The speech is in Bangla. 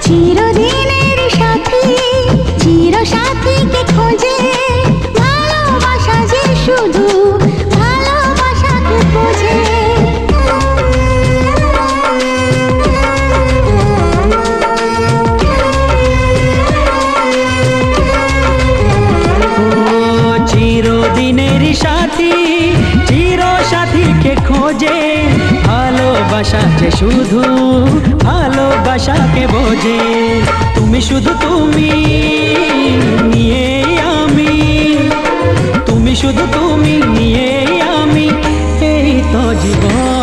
চিরদিনের সাথী চির সাথীকে খোঁজে, ভালোবাসা যে শুধু ভালোবাসাকে বোঝে। চিরদিনের সাথী চির সাথীকে খোঁজে, ভালোবাসা যে শুধু ভালোবাসাকে বোঝে। তুমি শুধু তুমি নিয়ে আমি, তুমি শুধু তুমি নিয়ে আমি, এই তো জীবন।